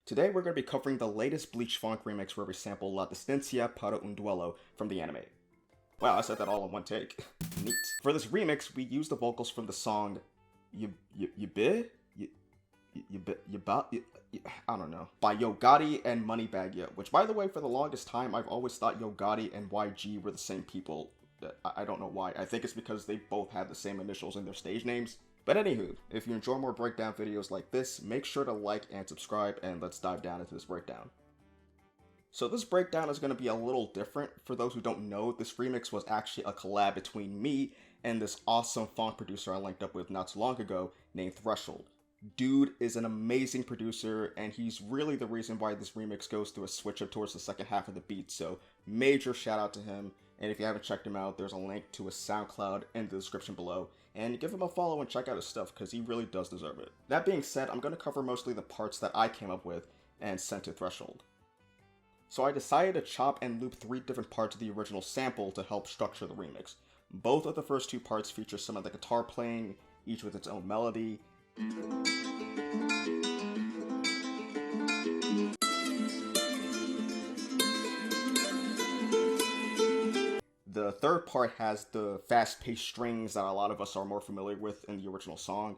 Today we're going to be covering the latest Bleach Phonk remix where we sample La Distancia Para Un Duelo from the anime. Wow, I said that all in one take. Neat. For this remix, we used the vocals from the song I don't know, by Yo Gotti and Moneybagg Yo, which by the way, for the longest time, I've always thought Yo Gotti and YG were the same people. I don't know why. I think it's because they both have the same initials in their stage names. But anywho, if you enjoy more breakdown videos like this, make sure to like and subscribe, and let's dive down into this breakdown. So this breakdown is going to be a little different. For those who don't know, this remix was actually a collab between me and this awesome Phonk producer I linked up with not too long ago named THRSHXOLD. Dude is an amazing producer, and he's really the reason why this remix goes through a switch up towards the second half of the beat, so major shout out to him. And if you haven't checked him out, there's a link to his SoundCloud in the description below, and give him a follow and check out his stuff because he really does deserve it. That being said, I'm going to cover mostly the parts that I came up with and sent to THRSHXOLD. So I decided to chop and loop 3 different parts of the original sample to help structure the remix. Both of the first 2 parts feature some of the guitar playing, each with its own melody. The third part has the fast-paced strings that a lot of us are more familiar with in the original song.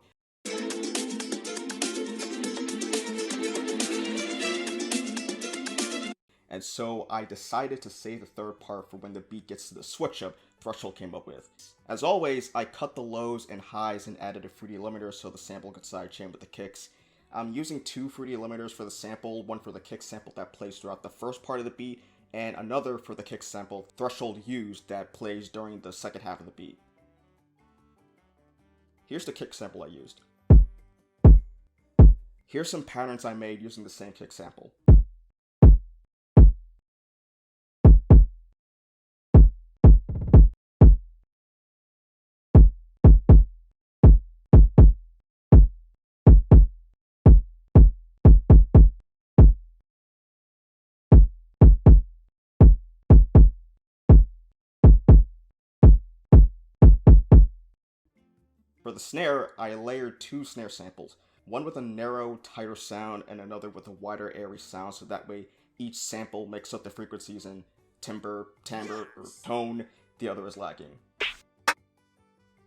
And so I decided to save the third part for when the beat gets to the switch up THRSHXOLD came up with. As always, I cut the lows and highs and added a fruity limiter so the sample could sidechain with the kicks. I'm using 2 fruity limiters for the sample, one for the kick sample that plays throughout the first part of the beat, and another for the kick sample THRSHXOLD used that plays during the second half of the beat. Here's the kick sample I used. Here's some patterns I made using the same kick sample. For the snare, I layered 2 snare samples, one with a narrow, tighter sound and another with a wider, airy sound, so that way each sample makes up the frequencies in timbre, or tone the other is lacking.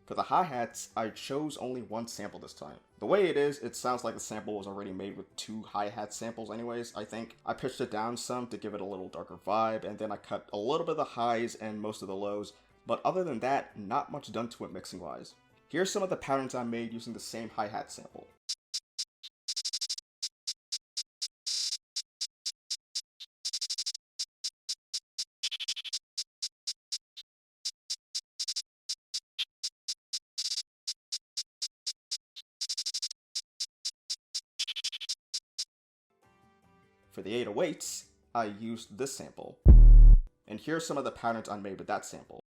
For the hi-hats, I chose only 1 sample this time. The way it is, it sounds like the sample was already made with 2 hi-hat samples anyways, I think. I pitched it down some to give it a little darker vibe, and then I cut a little bit of the highs and most of the lows, but other than that, not much done to it mixing-wise. Here's some of the patterns I made using the same hi-hat sample. For the 808s, I used this sample. And here's some of the patterns I made with that sample.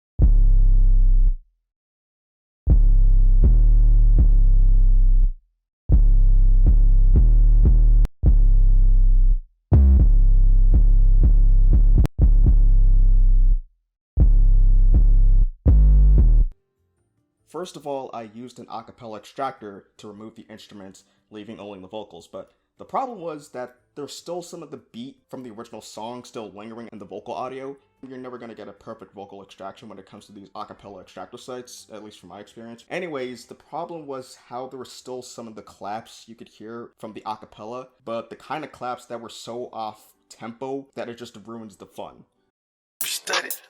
First of all, I used an acapella extractor to remove the instruments, leaving only the vocals, but the problem was that there's still some of the beat from the original song still lingering in the vocal audio. You're never going to get a perfect vocal extraction when it comes to these acapella extractor sites, at least from my experience. Anyways, the problem was how there were still some of the claps you could hear from the acapella, but the kind of claps that were so off tempo that it just ruins the fun.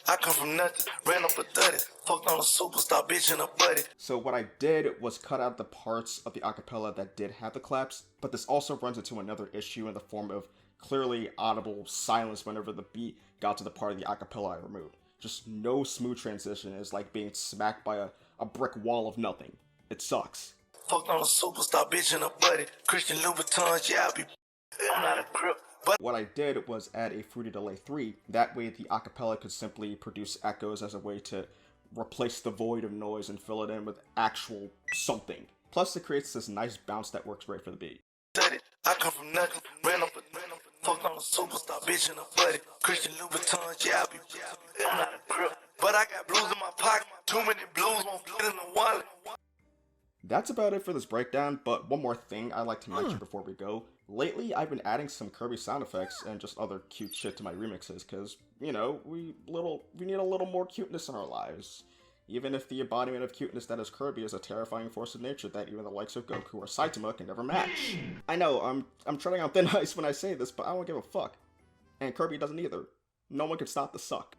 I come from nothing, ran up a 30, fucked on a superstar bitch in a buddy. So what I did was cut out the parts of the acapella that did have the claps, but this also runs into another issue in the form of clearly audible silence whenever the beat got to the part of the acapella I removed. Just no smooth transition. Is like being smacked by a brick wall of nothing. It sucks. Fucked on a superstar bitch in a buddy, Christian Louboutins, yeah, I'm not a crip. But what I did was add a Fruity Delay 3, that way the acapella could simply produce echoes as a way to replace the void of noise and fill it in with actual something. Plus it creates this nice bounce that works great for the beat. I come from nothing, ran up a fucked on a superstar bitch in a buddy, Christian Louboutins, yeah, I'm not a crip. But I got blues in my pocket, too many blues won't fit in the wallet. That's about it for this breakdown, but one more thing I'd like to mention before we go. Lately, I've been adding some Kirby sound effects and just other cute shit to my remixes, cause, you know, we need a little more cuteness in our lives. Even if the embodiment of cuteness that is Kirby is a terrifying force of nature that even the likes of Goku or Saitama can never match. I know, I'm treading on thin ice when I say this, but I don't give a fuck. And Kirby doesn't either. No one can stop the suck.